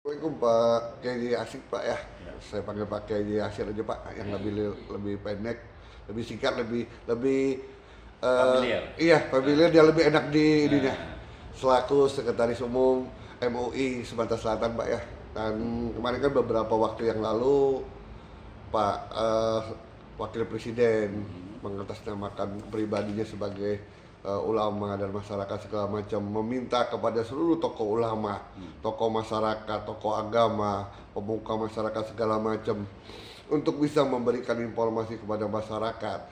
Assalamualaikum Pak Kiai Asik Pak ya. Ya, Saya panggil Pak Kiai Asik aja Pak, yang lebih pendek, lebih singkat, lebih lebih eh, familiar. iya familiar, dia lebih enak di ininya. Nah, Selaku Sekretaris Umum MUI Sumatera Selatan Pak ya. Dan kemarin kan beberapa waktu yang lalu Pak Wakil Presiden mengatasnamakan pribadinya sebagai ulama dan masyarakat segala macam, meminta kepada seluruh tokoh ulama, tokoh masyarakat, tokoh agama, pemuka masyarakat segala macam untuk bisa memberikan informasi kepada masyarakat.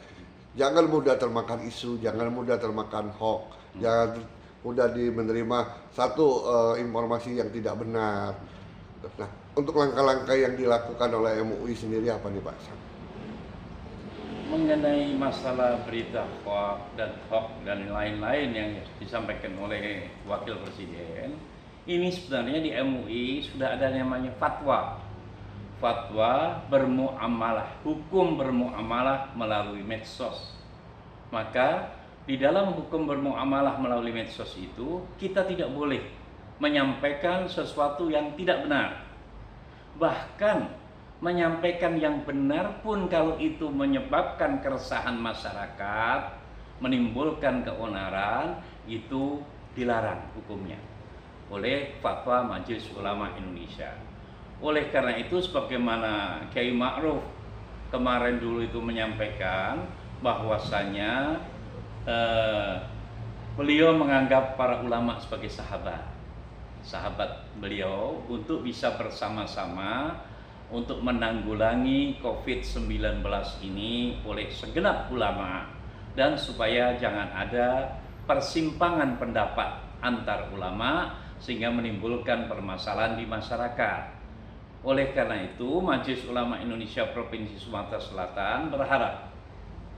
Jangan mudah termakan isu, jangan mudah termakan hoax, jangan mudah menerima satu informasi yang tidak benar. Nah, untuk langkah-langkah yang dilakukan oleh MUI sendiri apa nih Pak? mengenai masalah berita hoax dan lain-lain yang disampaikan oleh Wakil Presiden, ini sebenarnya di MUI sudah ada namanya fatwa. Fatwa bermuamalah, hukum bermuamalah melalui medsos. Maka di dalam hukum bermuamalah melalui medsos itu kita tidak boleh menyampaikan sesuatu yang tidak benar. Bahkan menyampaikan yang benar pun kalau itu menyebabkan keresahan masyarakat, menimbulkan keonaran, itu dilarang hukumnya oleh fatwa Majelis Ulama Indonesia. Oleh karena itu, sebagaimana Kiai Ma'ruf kemarin dulu itu menyampaikan bahwasanya beliau menganggap para ulama sebagai sahabat beliau untuk bisa bersama-sama untuk menanggulangi COVID-19 ini oleh segenap ulama, dan supaya jangan ada persimpangan pendapat antar ulama sehingga menimbulkan permasalahan di masyarakat. Oleh karena itu, Majelis Ulama Indonesia Provinsi Sumatera Selatan berharap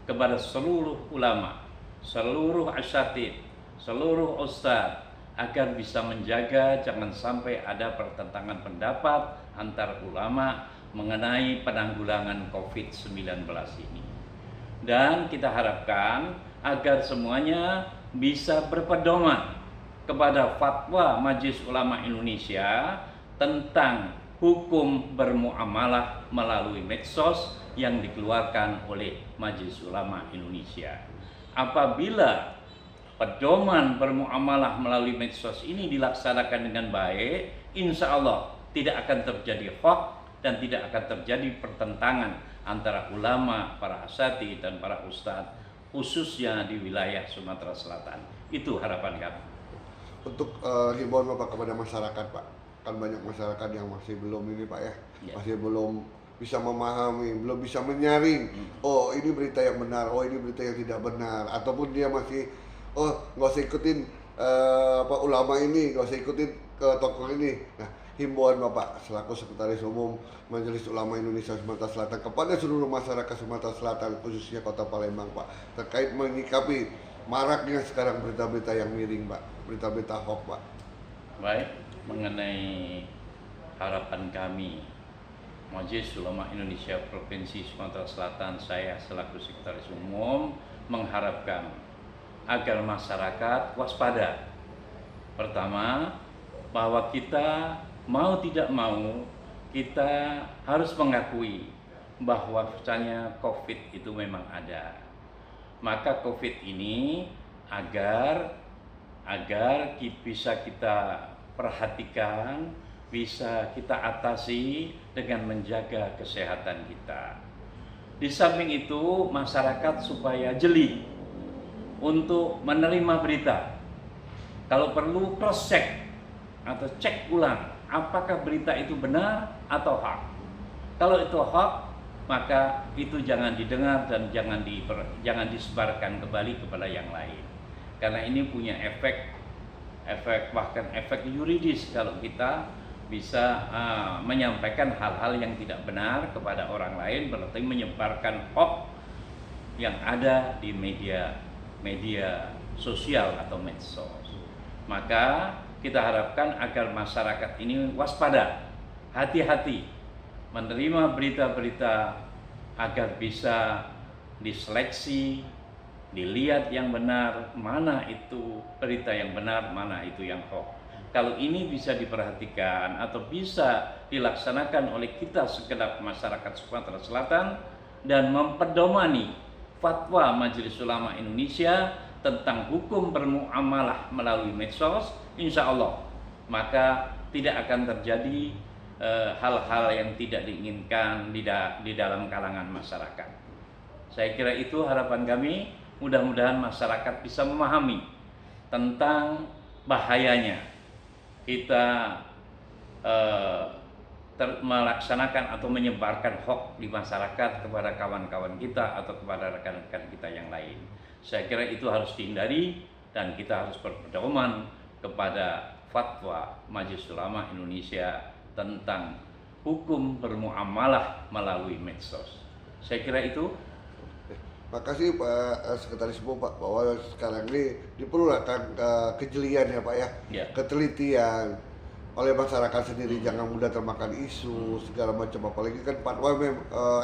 kepada seluruh ulama, seluruh asyatid, seluruh ustadz agar bisa menjaga jangan sampai ada pertentangan pendapat antar ulama mengenai penanggulangan COVID-19 ini. Dan kita harapkan agar semuanya bisa berpedoman kepada fatwa Majelis Ulama Indonesia tentang hukum bermuamalah melalui medsos yang dikeluarkan oleh Majelis Ulama Indonesia. Apabila pedoman bermuamalah melalui medsos ini dilaksanakan dengan baik, insya Allah tidak akan terjadi hoax dan tidak akan terjadi pertentangan antara ulama, para asatidz dan para ustadz, khususnya di wilayah Sumatera Selatan. Itu harapan kami. Untuk himbauan Bapak kepada masyarakat Pak, kan banyak masyarakat yang masih belum ini Pak ya, Ya. masih belum bisa memahami, belum bisa menyaring, oh ini berita yang benar, oh ini berita yang tidak benar, ataupun dia masih, oh nggak usah ikutin apa ulama ini, nggak usah ikutin ke tokoh ini. Nah, himbauan Bapak selaku Sekretaris Umum Majelis Ulama Indonesia Sumatera Selatan kepada seluruh masyarakat Sumatera Selatan, khususnya Kota Palembang Pak, terkait menyikapi maraknya sekarang berita-berita yang miring Pak, berita-berita hoax Pak. Baik, mengenai harapan kami Majelis Ulama Indonesia Provinsi Sumatera Selatan, saya selaku Sekretaris Umum mengharapkan agar masyarakat waspada. Pertama, bahwa kita mau tidak mau kita harus mengakui bahwa misalnya COVID itu memang ada. Maka COVID ini agar bisa kita perhatikan, bisa kita atasi dengan menjaga kesehatan kita. Di samping itu, masyarakat supaya jeli untuk menerima berita. Kalau perlu cross check atau cek ulang apakah berita itu benar atau hoax. Kalau itu hoax, maka itu jangan didengar dan jangan disebarkan kembali kepada yang lain. Karena ini punya bahkan efek yuridis kalau kita bisa menyampaikan hal-hal yang tidak benar kepada orang lain, berarti menyebarkan hoax yang ada di media sosial atau medsos. Maka kita harapkan agar masyarakat ini waspada, hati-hati menerima berita-berita agar bisa diseleksi, dilihat yang benar, mana itu berita yang benar, mana itu yang hoax. kalau ini bisa diperhatikan atau bisa dilaksanakan oleh kita segenap masyarakat Sumatera Selatan dan mempedomani fatwa Majelis Ulama Indonesia tentang hukum bermuamalah melalui medsos, insya Allah maka tidak akan terjadi hal-hal yang tidak diinginkan di dalam kalangan masyarakat. Saya kira itu harapan kami, mudah-mudahan masyarakat bisa memahami tentang bahayanya kita melaksanakan atau menyebarkan hoax di masyarakat kepada kawan-kawan kita atau kepada rekan-rekan kita yang lain. Saya kira itu harus dihindari dan kita harus berpedoman kepada fatwa Majelis Ulama Indonesia tentang hukum bermuamalah melalui medsos. Saya kira itu. Makasih Pak Sekretaris Umum Pak, bahwa sekarang ini diperlukan kejelian ya Pak ya, Ya. ketelitian oleh masyarakat sendiri, jangan mudah termakan isu segala macam, apalagi kan fatwa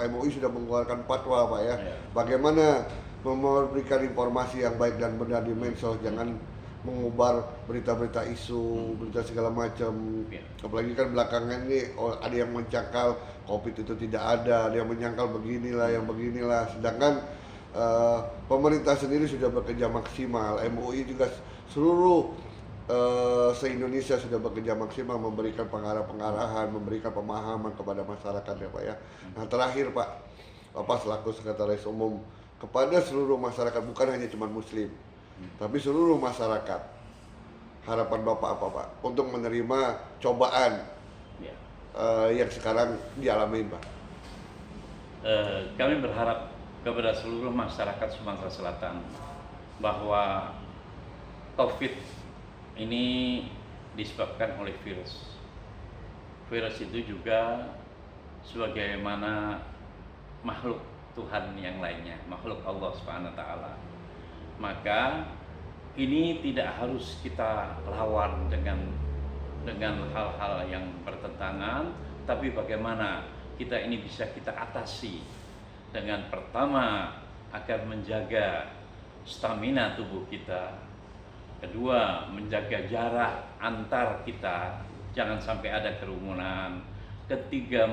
MUI sudah mengeluarkan fatwa Pak ya. Ya. Bagaimana memberikan informasi yang baik dan benar di medsos, jangan mengubar berita-berita isu, berita segala macam. Ya. Apalagi kan belakangan ini ada yang mencangkal COVID itu tidak ada yang menyangkal beginilah, yang beginilah. Sedangkan pemerintah sendiri sudah bekerja maksimal, MUI juga seluruh se-Indonesia sudah bekerja maksimal memberikan pengarahan, memberikan pemahaman kepada masyarakat ya Pak ya. Nah terakhir Pak, Bapak selaku Sekretaris Umum kepada seluruh masyarakat, bukan hanya cuma Muslim, tapi seluruh masyarakat, harapan Bapak apa Pak untuk menerima cobaan Ya. yang sekarang dialami Pak? Kami berharap kepada seluruh masyarakat Sumatera Selatan bahwa COVID ini disebabkan oleh virus. Virus itu juga sebagaimana makhluk Tuhan yang lainnya, makhluk Allah Subhanahu wa taala. Maka ini tidak harus kita lawan dengan hal-hal yang bertentangan, tapi bagaimana kita ini bisa kita atasi dengan pertama agar menjaga stamina tubuh kita, kedua menjaga jarak antar kita, jangan sampai ada kerumunan, ketiga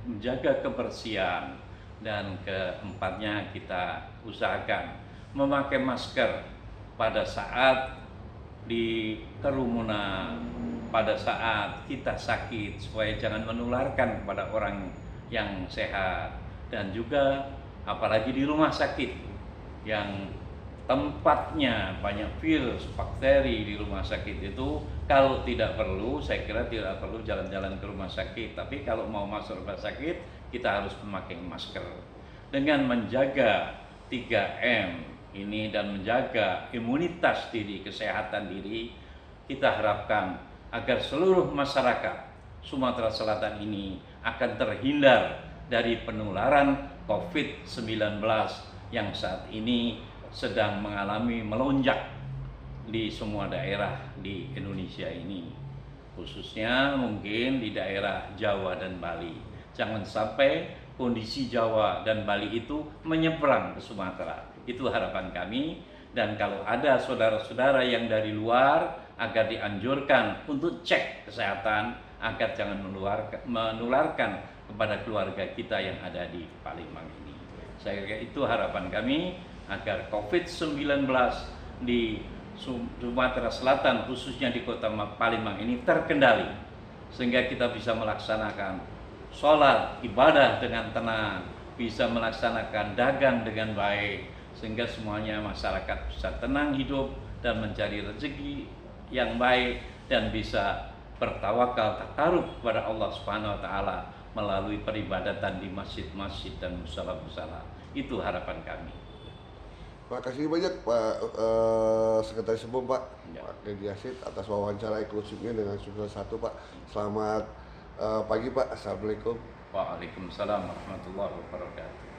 menjaga kebersihan, dan keempatnya kita usahakan memakai masker pada saat di kerumunan, pada saat kita sakit, supaya jangan menularkan kepada orang yang sehat. Dan juga apalagi di rumah sakit yang tempatnya banyak virus, bakteri di rumah sakit itu, kalau tidak perlu, saya kira tidak perlu jalan-jalan ke rumah sakit. Tapi kalau mau masuk rumah sakit, kita harus memakai masker. Dengan menjaga 3M ini dan menjaga imunitas diri, kesehatan diri, kita harapkan agar seluruh masyarakat Sumatera Selatan ini akan terhindar dari penularan COVID-19 yang saat ini sedang mengalami melonjak di semua daerah di Indonesia ini, khususnya mungkin di daerah Jawa dan Bali. Jangan sampai kondisi Jawa dan Bali itu menyeberang ke Sumatera. Itu harapan kami. Dan kalau ada saudara-saudara yang dari luar, agar dianjurkan untuk cek kesehatan agar jangan menularkan kepada keluarga kita yang ada di Palembang ini. Saya kira itu harapan kami agar COVID-19 di Sumatera Selatan, khususnya di kota Palembang ini terkendali, sehingga kita bisa melaksanakan sholat, ibadah dengan tenang, bisa melaksanakan dagang dengan baik, sehingga semuanya masyarakat bisa tenang hidup dan mencari rezeki yang baik dan bisa bertawakal takarub kepada Allah Subhanahu wa taala melalui peribadatan di masjid-masjid dan musala-musala. Itu harapan kami. Terima kasih banyak Pak Sekretaris Umum Pak, Ya. Pak Deddy Asid atas wawancara eksklusifnya dengan Sumber 1 Pak. Selamat pagi Pak, Assalamualaikum. Waalaikumsalam warahmatullahi wabarakatuh.